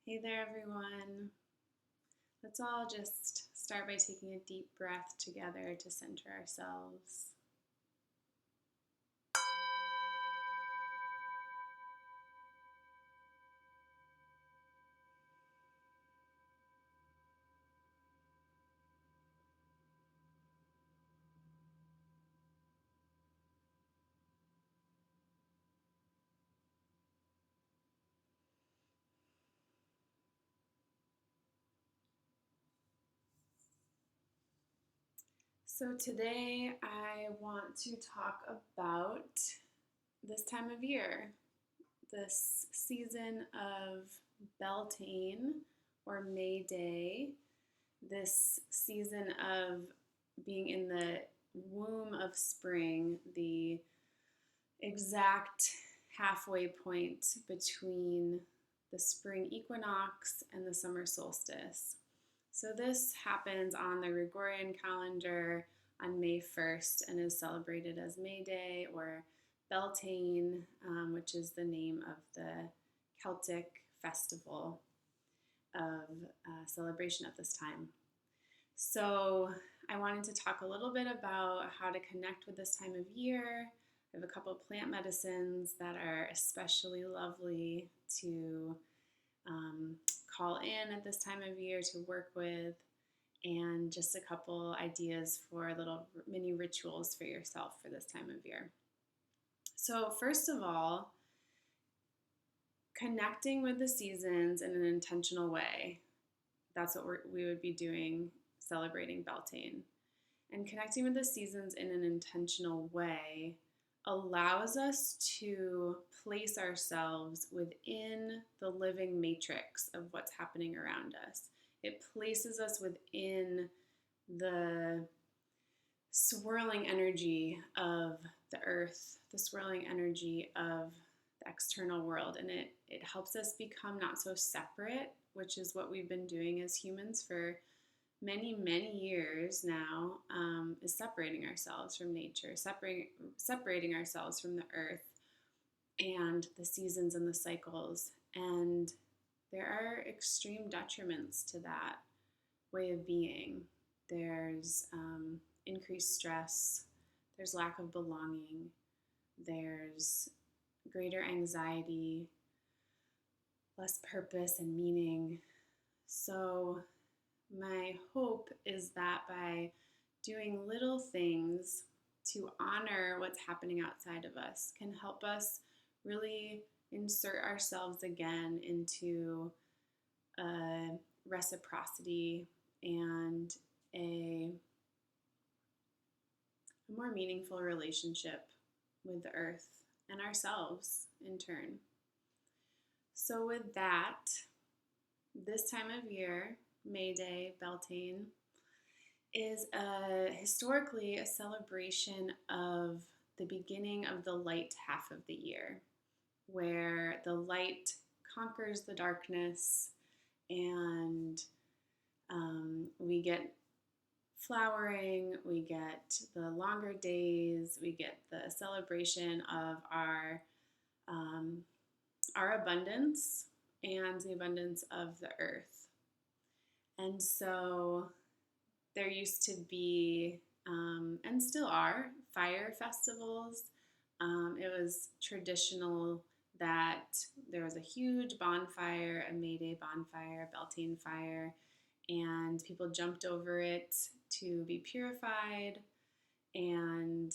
Hey there, everyone. Let's all just start by taking a deep breath together to center ourselves. So, today I want to talk about this time of year, this season of Beltane or May Day, this season of being in the womb of spring, the exact halfway point between the spring equinox and the summer solstice. So this happens on the Gregorian calendar on May 1st and is celebrated as May Day or Beltane, which is the name of the Celtic festival of celebration at this time. So I wanted to talk a little bit about how to connect with this time of year. I have a couple of plant medicines that are especially lovely to call in at this time of year to work with, and just a couple ideas for little mini rituals for yourself for this time of year. So, first of all, connecting with the seasons in an intentional way. That's what we would be doing celebrating Beltane. And connecting with the seasons in an intentional way allows us to place ourselves within the living matrix of what's happening around us. It places us within the swirling energy of the earth, the swirling energy of the external world, and it helps us become not so separate, which is what we've been doing as humans for many years now, is separating ourselves from nature, separating ourselves from the earth and the seasons and the cycles. And there are extreme detriments to that way of being. There's increased stress, there's lack of belonging, there's greater anxiety, less purpose and meaning. So my hope is that by doing little things to honor what's happening outside of us can help us really insert ourselves again into a reciprocity and a more meaningful relationship with the earth and ourselves in turn. So with that, this time of year, May Day, Beltane, is historically a celebration of the beginning of the light half of the year, where the light conquers the darkness, and we get flowering, we get the longer days, we get the celebration of our abundance and the abundance of the earth. And so there used to be, and still are, fire festivals. It was traditional that there was a huge bonfire, a May Day bonfire, a Beltane fire, and people jumped over it to be purified. And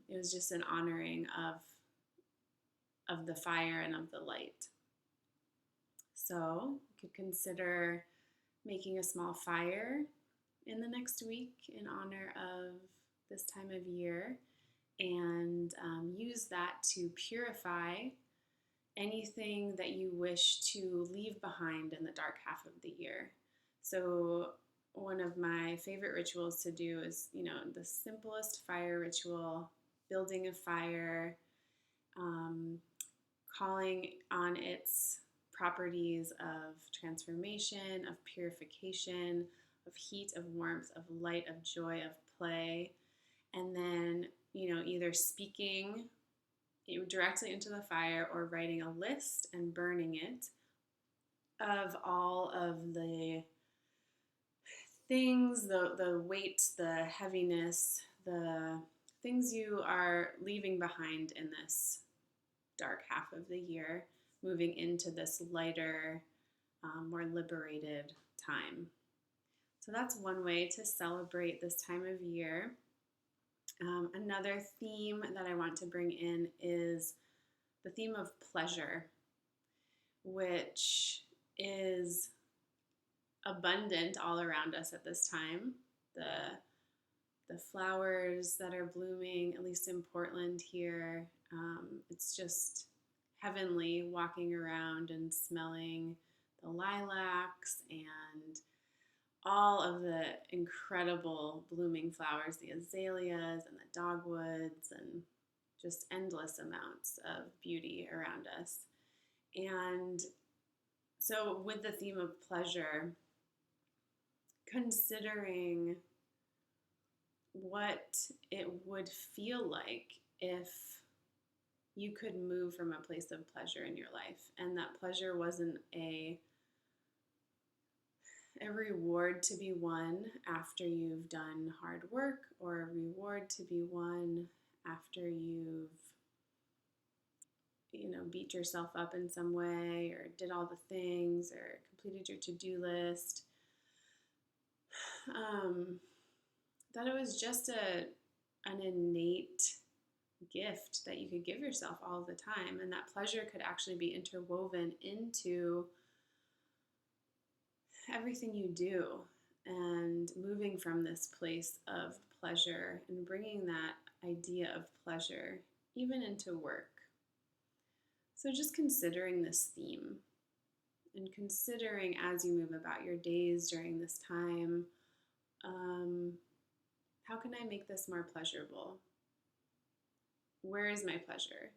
it was just an honoring of the fire and of the light. So you could consider making a small fire in the next week in honor of this time of year, and use that to purify anything that you wish to leave behind in the dark half of the year. So one of my favorite rituals to do is, the simplest fire ritual, building a fire, calling on its properties of transformation, of purification, of heat, of warmth, of light, of joy, of play, and then, either speaking directly into the fire or writing a list and burning it of all of the things, the weight, the heaviness, the things you are leaving behind in this dark half of the year, moving into this lighter, more liberated time. So that's one way to celebrate this time of year. Another theme that I want to bring in is the theme of pleasure, which is abundant all around us at this time. The flowers that are blooming, at least in Portland here, it's just heavenly walking around and smelling the lilacs and all of the incredible blooming flowers, the azaleas and the dogwoods, and just endless amounts of beauty around us. And so, with the theme of pleasure, considering what it would feel like if you could move from a place of pleasure in your life, and that pleasure wasn't a reward to be won after you've done hard work, or a reward to be won after you've beat yourself up in some way, or did all the things, or completed your to-do list. That it was just an innate gift that you could give yourself all the time, and that pleasure could actually be interwoven into everything you do, and moving from this place of pleasure and bringing that idea of pleasure even into work. So just considering this theme and considering as you move about your days during this time, how can I make this more pleasurable? Where is my pleasure?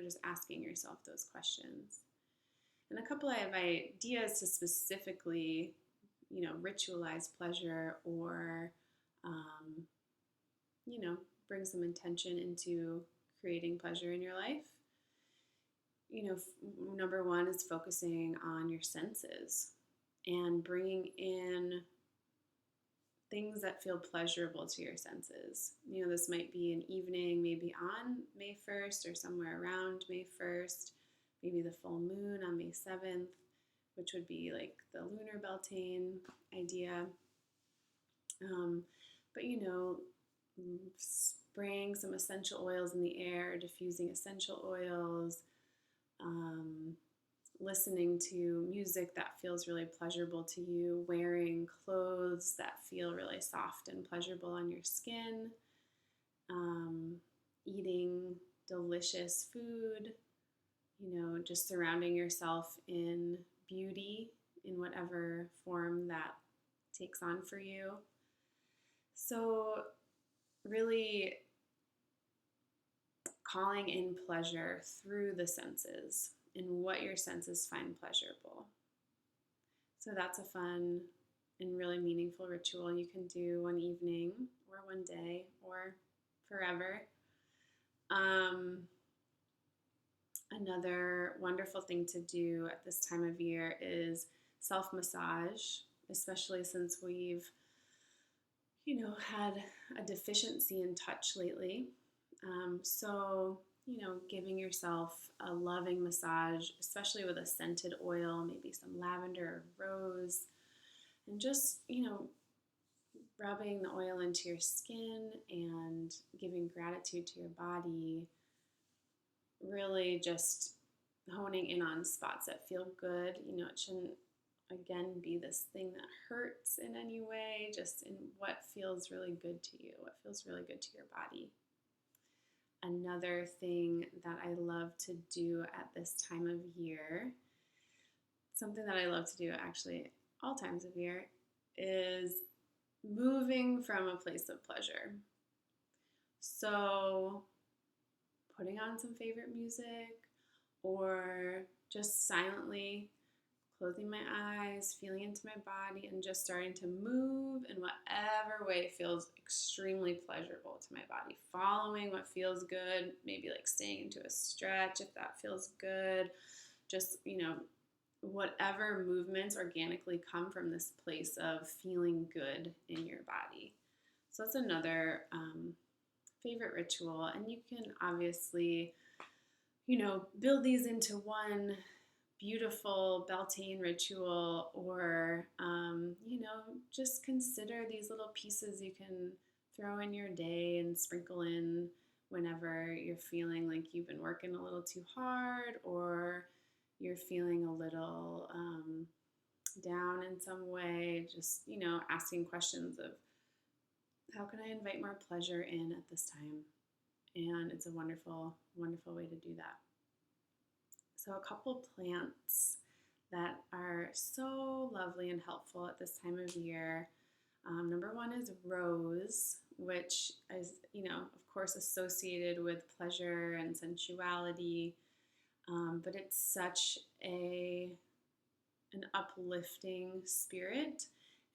Just asking yourself those questions. And a couple of ideas to specifically, ritualize pleasure, or, bring some intention into creating pleasure in your life. Number one is focusing on your senses and bringing in things that feel pleasurable to your senses. This might be an evening, maybe on May 1st or somewhere around May 1st, maybe the full moon on May 7th, which would be like the lunar Beltane idea. But spraying some essential oils in the air, diffusing essential oils, listening to music that feels really pleasurable to you, wearing clothes that feel really soft and pleasurable on your skin, eating delicious food, just surrounding yourself in beauty in whatever form that takes on for you. So really calling in pleasure through the senses and what your senses find pleasurable. So that's a fun and really meaningful ritual you can do one evening or one day or forever. Another wonderful thing to do at this time of year is self-massage, especially since we've, had a deficiency in touch lately. So, giving yourself a loving massage, especially with a scented oil, maybe some lavender or rose, and just, rubbing the oil into your skin and giving gratitude to your body, really just honing in on spots that feel good. It shouldn't, again, be this thing that hurts in any way, just in what feels really good to you, what feels really good to your body. Another thing that I love to do at this time of year, something that I love to do actually all times of year, is moving from a place of pleasure. So putting on some favorite music, or just silently closing my eyes, feeling into my body, and just starting to move in whatever way feels extremely pleasurable to my body. Following what feels good, maybe like staying into a stretch if that feels good. Just, whatever movements organically come from this place of feeling good in your body. So that's another favorite ritual. And you can obviously, build these into one beautiful Beltane ritual, or, just consider these little pieces you can throw in your day and sprinkle in whenever you're feeling like you've been working a little too hard, or you're feeling a little down in some way. Just, asking questions of, how can I invite more pleasure in at this time? And it's a wonderful, wonderful way to do that. So a couple plants that are so lovely and helpful at this time of year. Number one is rose, which is, of course, associated with pleasure and sensuality, but it's such an uplifting spirit.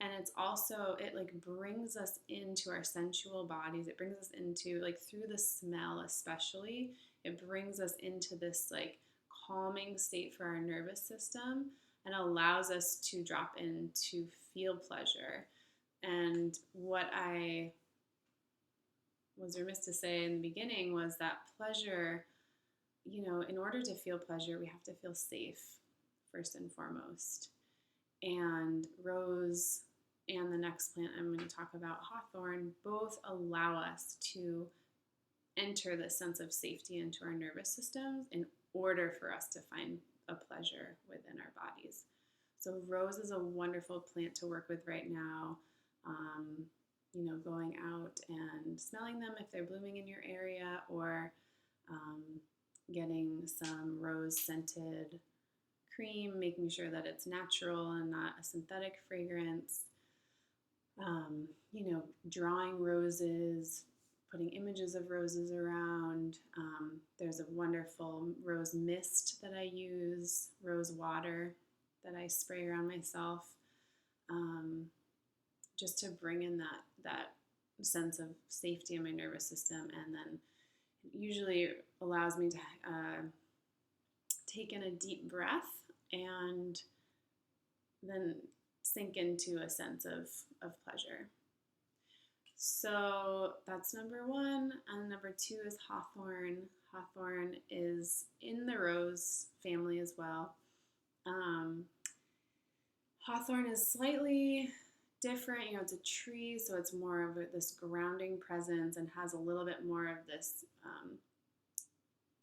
And it's also, it like brings us into our sensual bodies. It brings us into, like, through the smell especially, it brings us into this like calming state for our nervous system and allows us to drop in to feel pleasure. And what I was remiss to say in the beginning was that pleasure, in order to feel pleasure, we have to feel safe first and foremost. And rose and the next plant I'm going to talk about, hawthorn, both allow us to enter this sense of safety into our nervous systems in order for us to find a pleasure within our bodies. So rose is a wonderful plant to work with right now. Going out and smelling them if they're blooming in your area, or getting some rose scented cream, making sure that it's natural and not a synthetic fragrance. Drawing roses, putting images of roses around. There's a wonderful rose mist that I use, rose water that I spray around myself, just to bring in that sense of safety in my nervous system. And then it usually allows me to take in a deep breath and then sink into a sense of pleasure. So that's number one. And number two is hawthorn. Hawthorn is in the rose family as well. Hawthorn is slightly different. It's a tree, so it's more of this grounding presence and has a little bit more of this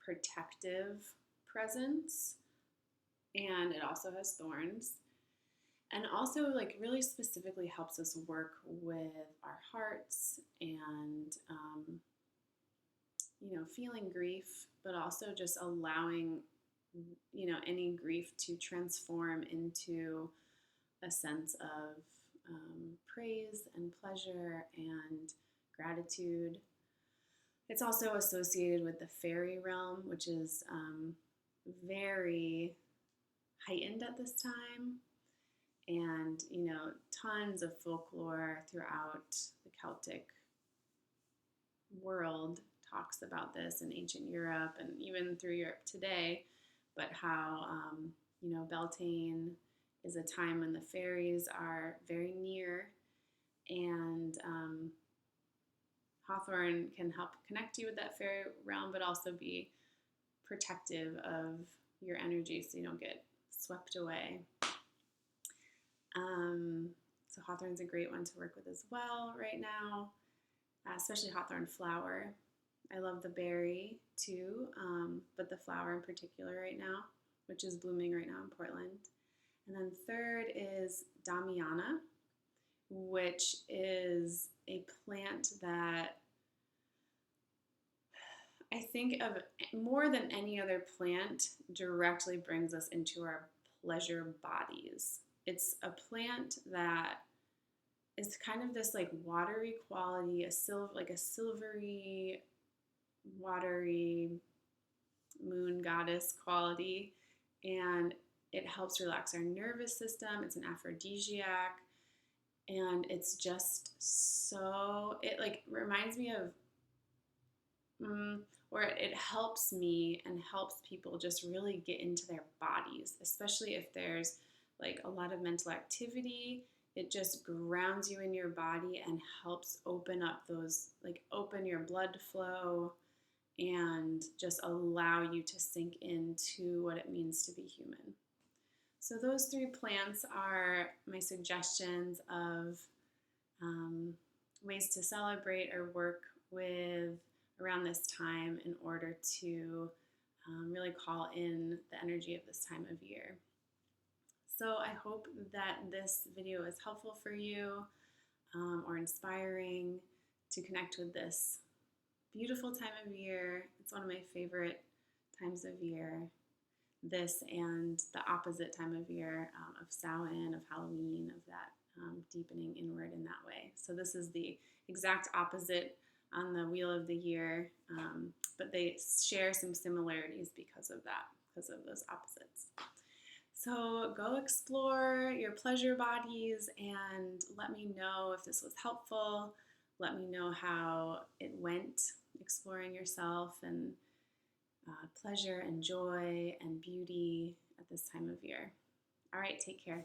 protective presence. And it also has thorns. And also, like, really specifically helps us work with our hearts and, feeling grief, but also just allowing, any grief to transform into a sense of praise and pleasure and gratitude. It's also associated with the fairy realm, which is very heightened at this time. And, tons of folklore throughout the Celtic world talks about this in ancient Europe and even through Europe today, but how, Beltane is a time when the fairies are very near, and hawthorn can help connect you with that fairy realm, but also be protective of your energy so you don't get swept away. So hawthorn's a great one to work with as well right now, especially hawthorn flower. I love the berry too, but the flower in particular right now, which is blooming right now in Portland. And then third is Damiana, which is a plant that I think of more than any other plant directly brings us into our pleasure bodies. It's a plant that is kind of this like watery quality, a silvery, watery moon goddess quality, and it helps relax our nervous system. It's an aphrodisiac, and it's just so, it like reminds me of, or it helps me and helps people just really get into their bodies, especially if there's like a lot of mental activity. It just grounds you in your body and helps open up those, like open your blood flow and just allow you to sink into what it means to be human. So those 3 plants are my suggestions of ways to celebrate or work with around this time in order to really call in the energy of this time of year. So I hope that this video is helpful for you or inspiring to connect with this beautiful time of year. It's one of my favorite times of year. This and the opposite time of year of Samhain, of Halloween, of that deepening inward in that way. So this is the exact opposite on the wheel of the year, but they share some similarities because of that, because of those opposites. So go explore your pleasure bodies and let me know if this was helpful. Let me know how it went exploring yourself and pleasure and joy and beauty at this time of year. All right, take care.